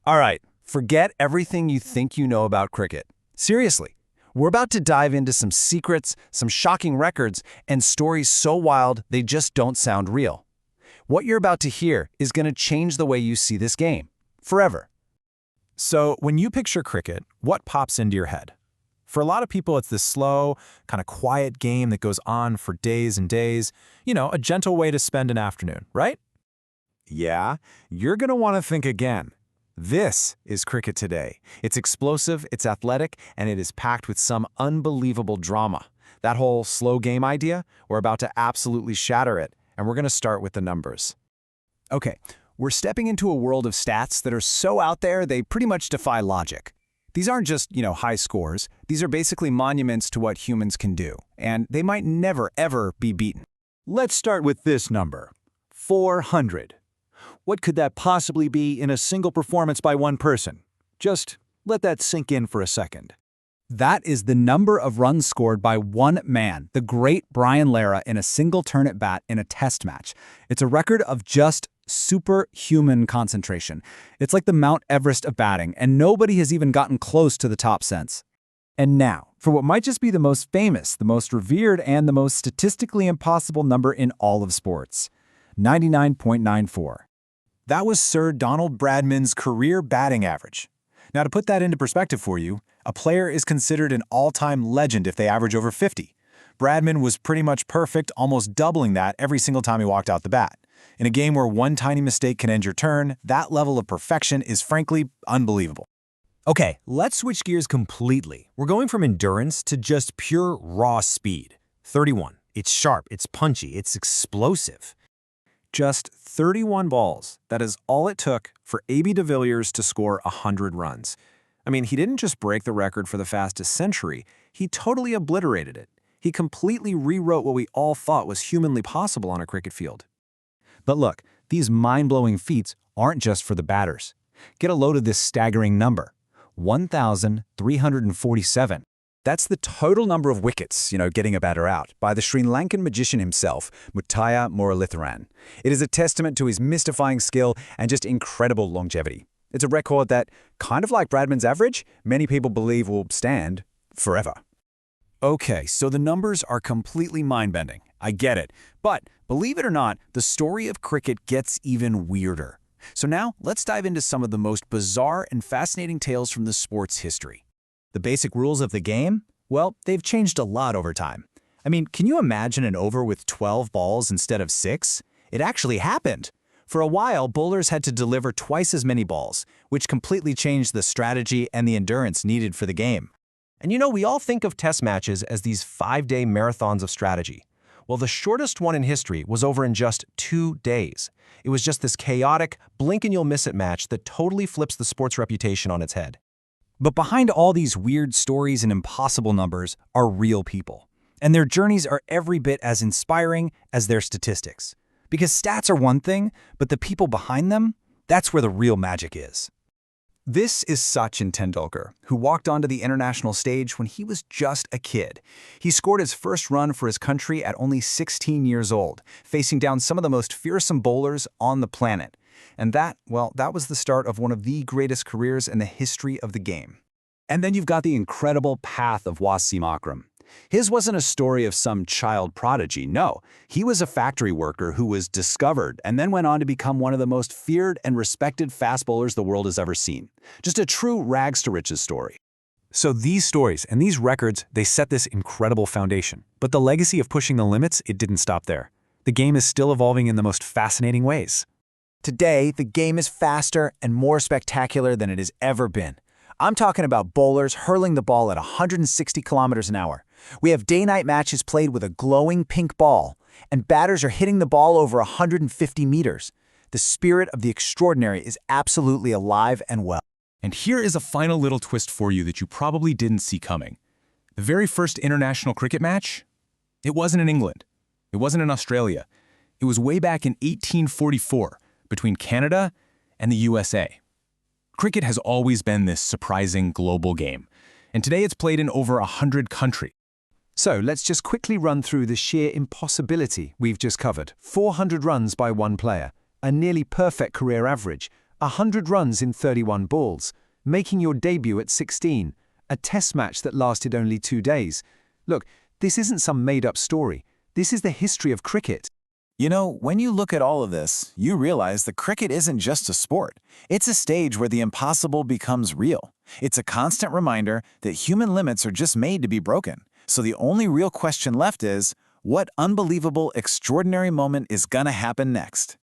All right, forget everything you think you know about cricket. Seriously, we're about to dive into some secrets, some shocking records, and stories so wild they just don't sound real. What you're about to hear is going to change the way you see this game. Forever. So, when you picture cricket, what pops into your head? For a lot of people, it's this slow, kind of quiet game that goes on for days and days. A gentle way to spend an afternoon, right? Yeah, you're going to want to think again. This is cricket today. It's explosive, it's athletic, and it is packed with some unbelievable drama. That whole slow game idea, we're about to absolutely shatter it, and we're going to start with the numbers. Okay, we're stepping into a world of stats that are so out there they pretty much defy logic. These aren't just, high scores. These are basically monuments to what humans can do, and they might never, ever be beaten. Let's start with this number, 400. What could that possibly be in a single performance by one person? Just let that sink in for a second. That is the number of runs scored by one man, the great Brian Lara, in a single turn at bat in a test match. It's a record of just superhuman concentration. It's like the Mount Everest of batting, and nobody has even gotten close to the top since. And now, for what might just be the most famous, the most revered, and the most statistically impossible number in all of sports, 99.94. That was Sir Donald Bradman's career batting average. Now, to put that into perspective for you, a player is considered an all-time legend if they average over 50. Bradman was pretty much perfect, almost doubling that every single time he walked out the bat. In a game where one tiny mistake can end your turn, that level of perfection is frankly unbelievable. Okay, let's switch gears completely. We're going from endurance to just pure raw speed. 31. It's sharp, it's punchy, it's explosive. Just 31 balls. That is all it took for AB de Villiers to score 100 runs. I mean, he didn't just break the record for the fastest century, he totally obliterated it. He completely rewrote what we all thought was humanly possible on a cricket field. But look, these mind-blowing feats aren't just for the batters. Get a load of this staggering number, 1,347. That's the total number of wickets, getting a batter out, by the Sri Lankan magician himself, Muttiah Muralitharan. It is a testament to his mystifying skill and just incredible longevity. It's a record that, kind of like Bradman's average, many people believe will stand forever. Okay, so the numbers are completely mind-bending. I get it. But, believe it or not, the story of cricket gets even weirder. So now, let's dive into some of the most bizarre and fascinating tales from the sport's history. The basic rules of the game? Well, they've changed a lot over time. I mean, can you imagine an over with 12 balls instead of 6? It actually happened. For a while, bowlers had to deliver twice as many balls, which completely changed the strategy and the endurance needed for the game. And we all think of test matches as these 5-day marathons of strategy. Well, the shortest one in history was over in just 2 days. It was just this chaotic, blink-and-you'll-miss-it match that totally flips the sport's reputation on its head. But behind all these weird stories and impossible numbers are real people. And their journeys are every bit as inspiring as their statistics. Because stats are one thing, but the people behind them, that's where the real magic is. This is Sachin Tendulkar, who walked onto the international stage when he was just a kid. He scored his first run for his country at only 16 years old, facing down some of the most fearsome bowlers on the planet. And that was the start of one of the greatest careers in the history of the game. And then you've got the incredible path of Wasim Akram. His wasn't a story of some child prodigy, no. He was a factory worker who was discovered and then went on to become one of the most feared and respected fast bowlers the world has ever seen. Just a true rags-to-riches story. So these stories and these records, they set this incredible foundation. But the legacy of pushing the limits, it didn't stop there. The game is still evolving in the most fascinating ways. Today, the game is faster and more spectacular than it has ever been. I'm talking about bowlers hurling the ball at 160 kilometers an hour. We have day-night matches played with a glowing pink ball, and batters are hitting the ball over 150 meters. The spirit of the extraordinary is absolutely alive and well. And here is a final little twist for you that you probably didn't see coming. The very first international cricket match? It wasn't in England. It wasn't in Australia. It was way back in 1844 between Canada and the USA. Cricket has always been this surprising global game, and today it's played in over 100 countries. So let's just quickly run through the sheer impossibility we've just covered. 400 runs by one player, a nearly perfect career average, 100 runs in 31 balls, making your debut at 16, a test match that lasted only 2 days. Look, this isn't some made-up story. This is the history of cricket. You know, when you look at all of this, you realize that cricket isn't just a sport. It's a stage where the impossible becomes real. It's a constant reminder that human limits are just made to be broken. So the only real question left is, what unbelievable, extraordinary moment is gonna happen next?